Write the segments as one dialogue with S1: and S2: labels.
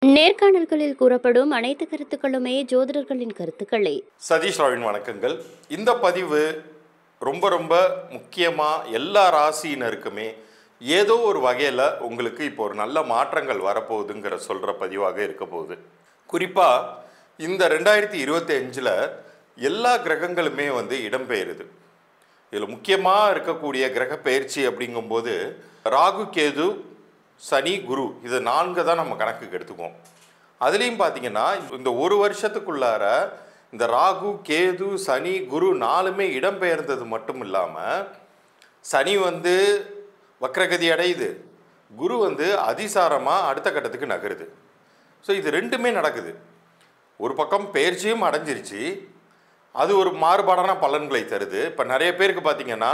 S1: நேர்காணல்களில் கூறப்படும் அனைத்து கருத்துக்களுமே ஜோதிடர்களின் கருத்துக்களே.
S2: சதீஷ் ராவின் வணக்கங்கள். இந்த பதிவு ரொம்ப ரொம்ப முக்கியமாக எல்லா ராசியினருக்குமே ஏதோ ஒரு வகையில் உங்களுக்கு இப்போ ஒரு நல்ல மாற்றங்கள் வரப்போகுதுங்கிற சொல்கிற பதிவாக இருக்க போகுது. குறிப்பாக இந்த 2025 எல்லா கிரகங்களுமே இடம்பெயருது. இதில் முக்கியமாக இருக்கக்கூடிய கிரக பயிற்சி அப்படிங்கும்போது ராகு, கேது, சனி, குரு, இது 4 தான் நம்ம கணக்குக்கு எடுத்துக்குவோம். அதுலேயும் பார்த்தீங்கன்னா இந்த ஒரு வருஷத்துக்குள்ளார இந்த ராகு, கேது, சனி, குரு 4மே இடம்பெயர்ந்தது மட்டும் இல்லாமல் சனி வக்ரகதி அடையுது, குரு அதிசாரமாக அடுத்த கட்டத்துக்கு நகருது. ஸோ இது ரெண்டுமே நடக்குது. ஒரு பக்கம் பயிற்சியும் அடைஞ்சிருச்சு, அது ஒரு மாறுபாடான பலன்களை தருது. இப்போ நிறைய பேருக்கு பார்த்தீங்கன்னா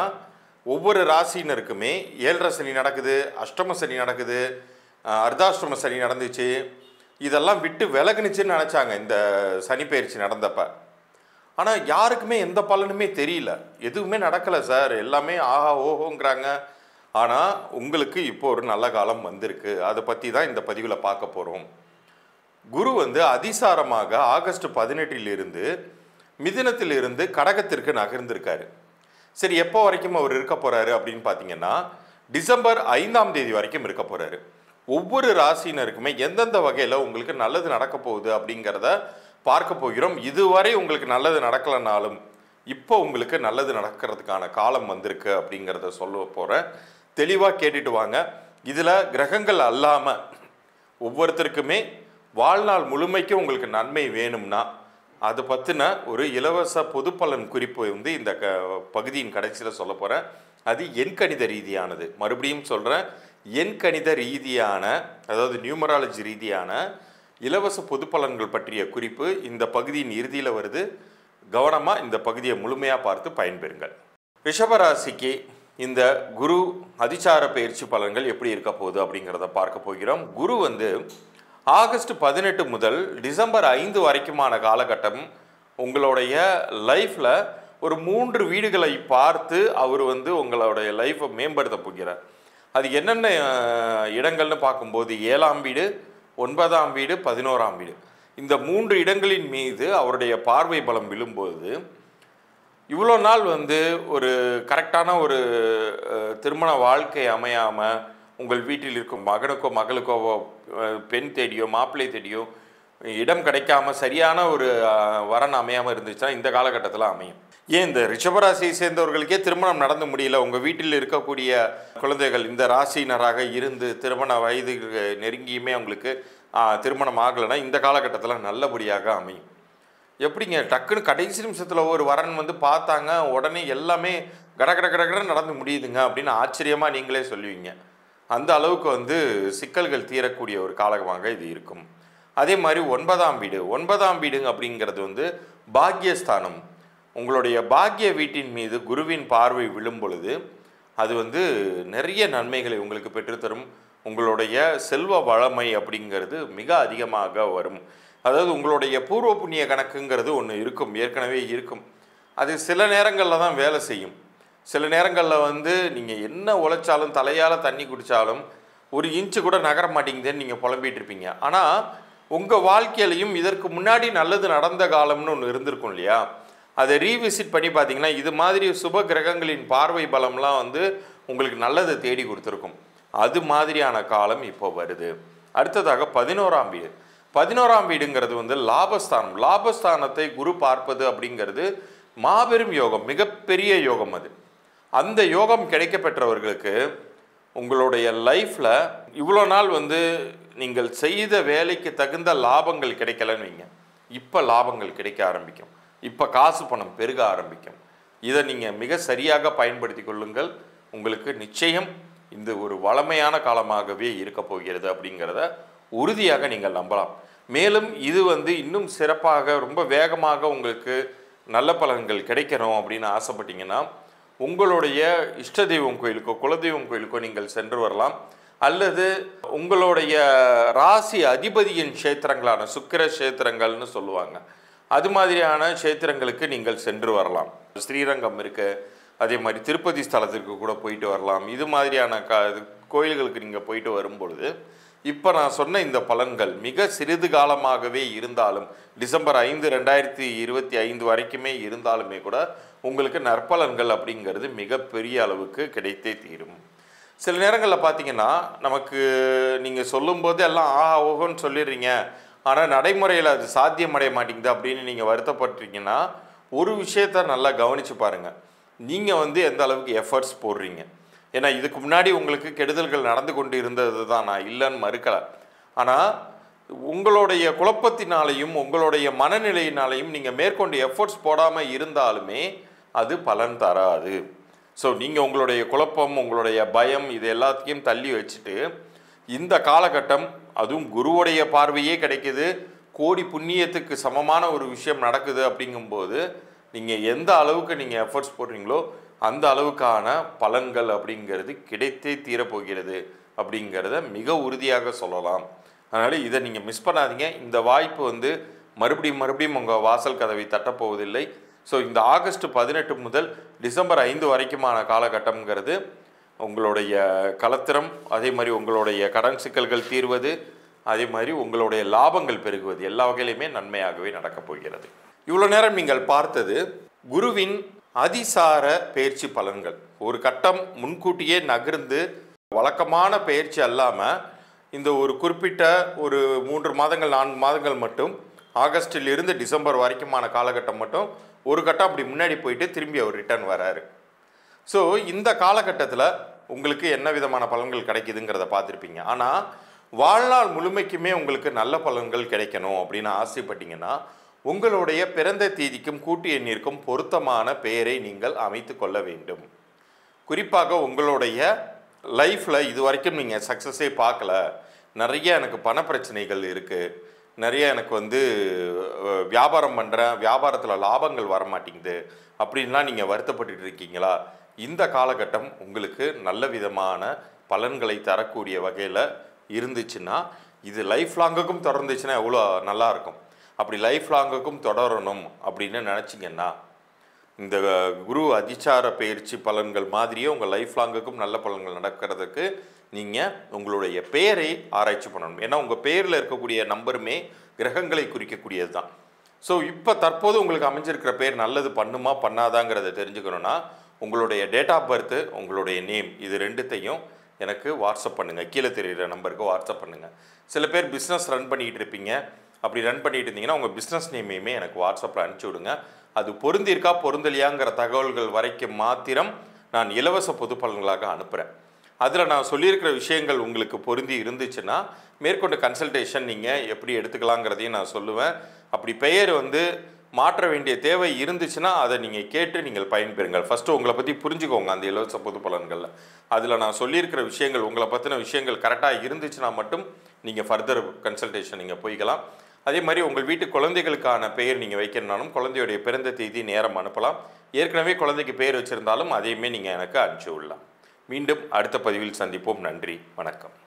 S2: ஒவ்வொரு ராசியினருக்குமே 7.5 சனி நடக்குது, அஷ்டம சனி நடக்குது, அர்த்தாஷ்டம சனி நடந்துச்சு. இதெல்லாம் விட்டு விலகுனுச்சுன்னு நினச்சாங்க இந்த சனி பயிற்சி நடந்தப்ப. ஆனால் யாருக்குமே எந்த பலனுமே தெரியல, எதுவுமே நடக்கலை சார், எல்லாமே ஆஹா ஓஹோங்கிறாங்க. ஆனால் உங்களுக்கு இப்போ ஒரு நல்ல காலம் வந்திருக்கு. அதை பற்றி தான் இந்த பதிவில் பார்க்க போகிறோம். குரு அதிசாரமாக ஆகஸ்ட் 18 மிதுனத்திலிருந்து கடகத்திற்கு நகர்ந்திருக்காரு. சரி, எப்போ வரைக்கும் அவர் இருக்க போகிறாரு அப்படின்னு பார்த்தீங்கன்னா டிசம்பர் 5 வரைக்கும் இருக்க போகிறாரு. ஒவ்வொரு ராசியினருக்குமே எந்தெந்த வகையில் உங்களுக்கு நல்லது நடக்க போகுது அப்படிங்கிறத பார்க்க போகிறோம். இதுவரை உங்களுக்கு நல்லது நடக்கலைனாலும் இப்போ உங்களுக்கு நல்லது நடக்கிறதுக்கான காலம் வந்திருக்கு அப்படிங்கிறத சொல்ல போகிறேன். தெளிவாக கேட்டுட்டு வாங்க. இதில் கிரகங்கள் அல்லாமல் ஒவ்வொருத்தருக்குமே வாழ்நாள் முழுமைக்கும் உங்களுக்கு நன்மை வேணும்னா அது பற்றின ஒரு இலவச பொது பலன் குறிப்பு இந்த பகுதியின் கடைசியில் சொல்ல போகிறேன். அது எண்கணித ரீதியானது. மறுபடியும் சொல்கிறேன், எண்கணித ரீதியான, அதாவது நியூமராலஜி ரீதியான இலவச பொது பலன்கள் பற்றிய குறிப்பு இந்த பகுதியின் இறுதியில் வருது. கவனமாக இந்த பகுதியை முழுமையாக பார்த்து பயன்பெறுங்கள். ரிஷபராசிக்கு இந்த குரு அதிசார பயிற்சி பலன்கள் எப்படி இருக்க போகுது அப்படிங்கிறத பார்க்க போகிறோம். குரு ஆகஸ்ட் 18 முதல் டிசம்பர் 5 வரைக்குமான காலகட்டம் உங்களுடைய லைஃப்பில் ஒரு 3 வீடுகளை பார்த்து அவர் உங்களுடைய லைஃப்பை மேம்படுத்த போகிறார். அது என்னென்ன இடங்கள்னு பார்க்கும்போது 7ஆம் வீடு, 9ஆம் வீடு, 11ஆம் வீடு, இந்த 3 இடங்களின் மீது அவருடைய பார்வை பலம் விழும்போது இவ்வளோ நாள் ஒரு கரெக்டான ஒரு திருமண வாழ்க்கை அமையாமல் உங்கள் வீட்டில் இருக்கும் மகனுக்கோ மகளுக்கோ பெண் தேடியோ மாப்பிள்ளை தேடியோ இடம் கிடைக்காம சரியான ஒரு வரன் அமையாமல் இருந்துச்சுன்னா இந்த காலகட்டத்தில் அமையும். ஏன் இந்த ரிஷபராசியை சேர்ந்தவர்களுக்கே திருமணம் நடந்து முடியல, உங்கள் வீட்டில் இருக்கக்கூடிய குழந்தைகள் இந்த ராசியினராக இருந்து திருமண வயது நெருங்கியுமே அவங்களுக்கு திருமணம் ஆகலைன்னா இந்த காலகட்டத்தில் நல்லபடியாக அமையும். எப்படிங்க டக்குன்னு கடைசி நிமிஷத்தில் ஒரு வரன் பார்த்தாங்க, உடனே எல்லாமே கடகடகடகட நடந்து முடியுதுங்க அப்படின்னு ஆச்சரியமாக நீங்களே சொல்லுவீங்க. அந்த அளவுக்கு சிக்கல்கள் தீரக்கூடிய ஒரு காலமாக இது இருக்கும். அதே மாதிரி 9ஆம் வீடு, 9ஆம் வீடுங்க அப்படிங்கிறது பாக்கியஸ்தானம். உங்களுடைய பாக்கிய வீட்டின் மீது குருவின் பார்வை விழும் பொழுது அது நிறைய நன்மைகளை உங்களுக்கு பெற்றுத்தரும். உங்களுடைய செல்வ வளமை அப்படிங்கிறது மிக அதிகமாக வரும். அதாவது உங்களுடைய பூர்வ புண்ணிய கணக்குங்கிறது ஒன்று இருக்கும், ஏற்கனவே இருக்கும். அது சில நேரங்களில் தான் வேலை செய்யும். சில நேரங்களில் நீங்கள் என்ன உழைச்சாலும் தலையால் தண்ணி குடித்தாலும் ஒரு இன்ச்சு கூட நகர மாட்டேங்குதுன்னு நீங்கள் புலம்பிகிட்டு இருப்பீங்க. ஆனால் உங்கள் வாழ்க்கையிலையும் இதற்கு முன்னாடி நல்லது நடந்த காலம்னு ஒன்று இருந்திருக்கும் இல்லையா? அதை ரீவிசிட் பண்ணி பார்த்தீங்கன்னா இது மாதிரி சுப கிரகங்களின் பார்வை பலம்லாம் உங்களுக்கு நல்லதை தேடி கொடுத்துருக்கும். அது மாதிரியான காலம் இப்போ வருது. அடுத்ததாக 11ஆம் வீடு. 11ஆம் வீடுங்கிறது லாபஸ்தானம். லாபஸ்தானத்தை குரு பார்ப்பது அப்படிங்கிறது மாபெரும் யோகம், மிகப்பெரிய யோகம். அது அந்த யோகம் கிடைக்க பெற்றவர்களுக்கு உங்களுடைய லைஃப்பில் இவ்வளோ நாள் நீங்கள் செய்த வேலைக்கு தகுந்த லாபங்கள் கிடைக்கலன்னு வைங்க, இப்போ லாபங்கள் கிடைக்க ஆரம்பிக்கும், இப்போ காசு பணம் பெருக ஆரம்பிக்கும். இதை நீங்கள் மிக சரியாக பயன்படுத்தி கொள்ளுங்கள். உங்களுக்கு நிச்சயம் இந்த ஒரு வளமையான காலமாகவே இருக்க போகிறது அப்படிங்கிறத உறுதியாக நீங்கள் நம்பலாம். மேலும் இது இன்னும் சிறப்பாக ரொம்ப வேகமாக உங்களுக்கு நல்ல பலன்கள் கிடைக்கணும் அப்படின்னு ஆசைப்பட்டீங்கன்னா உங்களுடைய இஷ்ட தெய்வம் கோயிலுக்கோ குலதெய்வம் கோயிலுக்கோ நீங்கள் சென்று வரலாம். அல்லது உங்களுடைய ராசி அதிபதியின் க்ஷேத்திரங்களான சுக்கிர க்ஷேத்திரங்கள்னு சொல்லுவாங்க, அது மாதிரியான க்ஷேத்திரங்களுக்கு நீங்கள் சென்று வரலாம். ஸ்ரீரங்கம் இருக்குது, அதே மாதிரி திருப்பதி ஸ்தலத்திற்கு கூட போயிட்டு வரலாம். இது மாதிரியான கோயில்களுக்கு நீங்கள் போயிட்டு வரும்பொழுது இப்போ நான் சொன்ன இந்த பலன்கள் மிக சிறிது காலமாகவே இருந்தாலும் டிசம்பர் 5 2025 வரைக்குமே இருந்தாலுமே கூட உங்களுக்கு நற்பலன்கள் அப்படிங்கிறது மிகப்பெரிய அளவுக்கு கிடைத்தே தீரும். சில நேரங்களில் பார்த்தீங்கன்னா நமக்கு நீங்கள் சொல்லும்போது எல்லாம் ஆஹா ஓஹோன்னு சொல்லிடுறீங்க, ஆனால் நடைமுறையில் அது சாத்தியமடைய மாட்டேங்குது அப்படின்னு நீங்கள் வருத்தப்பட்டீங்கன்னா ஒரு விஷயத்த நல்லா கவனித்து பாருங்கள். நீங்கள் எந்த அளவுக்கு எஃபர்ட்ஸ் போடுறீங்க. ஏன்னா இதுக்கு முன்னாடி உங்களுக்கு கெடுதல்கள் நடந்து கொண்டு இருந்தது தான், நான் இல்லைன்னு மறுக்கலை. ஆனால் உங்களுடைய குழப்பத்தினாலையும் உங்களுடைய மனநிலையினாலையும் நீங்கள் மேற்கொண்டு எஃபர்ட்ஸ் போடாமல் இருந்தாலுமே அது பலன் தராது. ஸோ நீங்கள் உங்களுடைய குழப்பம், உங்களுடைய பயம் இது எல்லாத்தையும் தள்ளி வச்சுட்டு இந்த காலகட்டம், அதுவும் குருவுடைய பார்வையே கிடைக்குது, கோடி புண்ணியத்துக்கு சமமான ஒரு விஷயம் நடக்குது அப்படிங்கும்போது நீங்கள் எந்த அளவுக்கு நீங்கள் எஃபர்ட்ஸ் போடுறீங்களோ அந்த அளவுக்கான பலன்கள் அப்படிங்கிறது கிடைத்தே தீரப்போகிறது அப்படிங்கிறத மிக உறுதியாக சொல்லலாம். அதனால் இதை நீங்கள் மிஸ் பண்ணாதீங்க. இந்த வாய்ப்பு மறுபடியும் உங்கள் வாசல் கதவை தட்டப்போவதில்லை. ஸோ இந்த ஆகஸ்ட் 18 முதல் டிசம்பர் 5 வரைக்குமான காலகட்டம்ங்கிறது உங்களுடைய கலத்திரம், அதே மாதிரி உங்களுடைய கடன் சிக்கல்கள் தீர்வது, அதே மாதிரி உங்களுடைய லாபங்கள் பெருகுவது எல்லா வகையிலுமே நன்மையாகவே நடக்கப் போகிறது. இவ்வளோ நேரம் நீங்கள் பார்த்தது குருவின் அதிசார பயிற்சி பலன்கள். ஒரு கட்டம் முன்கூட்டியே நகர்ந்து வழக்கமான பயிற்சி அல்லாமல் இந்த ஒரு குறிப்பிட்ட ஒரு 3 மாதங்கள் 4 மாதங்கள் மட்டும் ஆகஸ்டிலிருந்து டிசம்பர் வரைக்குமான காலகட்டம் மட்டும் ஒரு கட்டம் அப்படி முன்னாடி போயிட்டு திரும்பி அவர் ரிட்டர்ன் வராரு. ஸோ இந்த காலகட்டத்தில் உங்களுக்கு என்ன விதமான பலன்கள் கிடைக்குதுங்கிறத பார்த்துருப்பீங்க. ஆனால் வாழ்நாள் முழுமைக்குமே உங்களுக்கு நல்ல பலன்கள் கிடைக்கணும் அப்படின்னு ஆசைப்பட்டீங்கன்னா உங்களுடைய பிறந்த தேதிக்கும் கூட்டு எண்ணிற்கும் பொருத்தமான பெயரை நீங்கள் அமைத்து கொள்ள வேண்டும். குறிப்பாக உங்களுடைய லைஃப்பில் இது வரைக்கும் நீங்கள் சக்ஸஸே பார்க்கல, நிறைய எனக்கு பண பிரச்சனைகள் இருக்குது, நிறைய எனக்கு வியாபாரம் பண்ணுறேன், வியாபாரத்தில் லாபங்கள் வர மாட்டேங்குது அப்படின்லாம் நீங்கள் வருத்தப்பட்டு இருக்கீங்களா? இந்த காலகட்டம் உங்களுக்கு நல்ல விதமான பலன்களை தரக்கூடிய வகையில் இருந்துச்சுன்னா, இது லைஃப் லாங்குக்கும் தொடர்ந்துச்சுன்னா எவ்வளோ நல்லாயிருக்கும். அப்படி லைஃப் லாங்குக்கும் தொடரணும் அப்படின்னு நினச்சிங்கன்னா இந்த குரு அதிசார பயிற்சி பலன்கள் மாதிரியே உங்கள் லைஃப் லாங்குக்கும் நல்ல பலன்கள் நடக்கிறதுக்கு நீங்கள் உங்களுடைய பெயரை ஆராய்ச்சி பண்ணணும். ஏன்னா உங்கள் பெயரில் இருக்கக்கூடிய நம்பருமே கிரகங்களை குறிக்கக்கூடியது தான். ஸோ இப்போ தற்போது உங்களுக்கு அமைஞ்சிருக்கிற பெயர் நல்லது பண்ணுமா பண்ணாதாங்கிறத தெரிஞ்சுக்கணுன்னா உங்களுடைய டேட் ஆஃப் பர்த்து, உங்களுடைய நேம், இது ரெண்டுத்தையும் எனக்கு வாட்ஸ்அப் பண்ணுங்கள். கீழே தெரிகிற நம்பருக்கு வாட்ஸ்அப் பண்ணுங்கள். சில பேர் பிஸ்னஸ் ரன் பண்ணிகிட்டு இருப்பீங்க. அப்படி ரன் பண்ணிட்டு இருந்தீங்கன்னா உங்கள் பிஸ்னஸ் நேமையுமே எனக்கு வாட்ஸ்அப்பில் அனுப்பிச்சி விடுங்க. அது பொருந்திருக்கா பொருந்தலையாங்கிற தகவல்கள் வரைக்கும் மாத்திரம் நான் இலவச பொது பலன்களாக அனுப்புகிறேன். அதில் நான் சொல்லியிருக்கிற விஷயங்கள் உங்களுக்கு பொருந்தி இருந்துச்சுன்னா மேற்கொண்டு கன்சல்டேஷன் நீங்கள் எப்படி எடுத்துக்கலாங்கிறதையும் நான் சொல்லுவேன். அப்படி பெயர் மாற்ற வேண்டிய தேவை இருந்துச்சுன்னா அதை நீங்கள் கேட்டு நீங்கள் பயன்பெறுங்கள். ஃபஸ்ட்டு உங்களை பற்றி புரிஞ்சுக்கோங்க. அந்த இலவச பொது பலன்களில் அதில் நான் சொல்லியிருக்கிற விஷயங்கள், உங்களை பற்றின விஷயங்கள் கரெக்டாக இருந்துச்சுன்னா மட்டும் நீங்கள் ஃபர்தர் கன்சல்டேஷன் நீங்கள் போய்க்கலாம். அதே மாதிரி உங்கள் வீட்டு குழந்தைகளுக்கான பெயர் நீங்கள் வைக்கிறனாலும் குழந்தையுடைய பிறந்த தேதி நேரம் அனுப்பலாம். ஏற்கனவே குழந்தைக்கு பெயர் வச்சுருந்தாலும் அதையுமே நீங்கள் எனக்கு அனுப்பிச்சி விடலாம். மீண்டும் அடுத்த பதிவில் சந்திப்போம். நன்றி, வணக்கம்.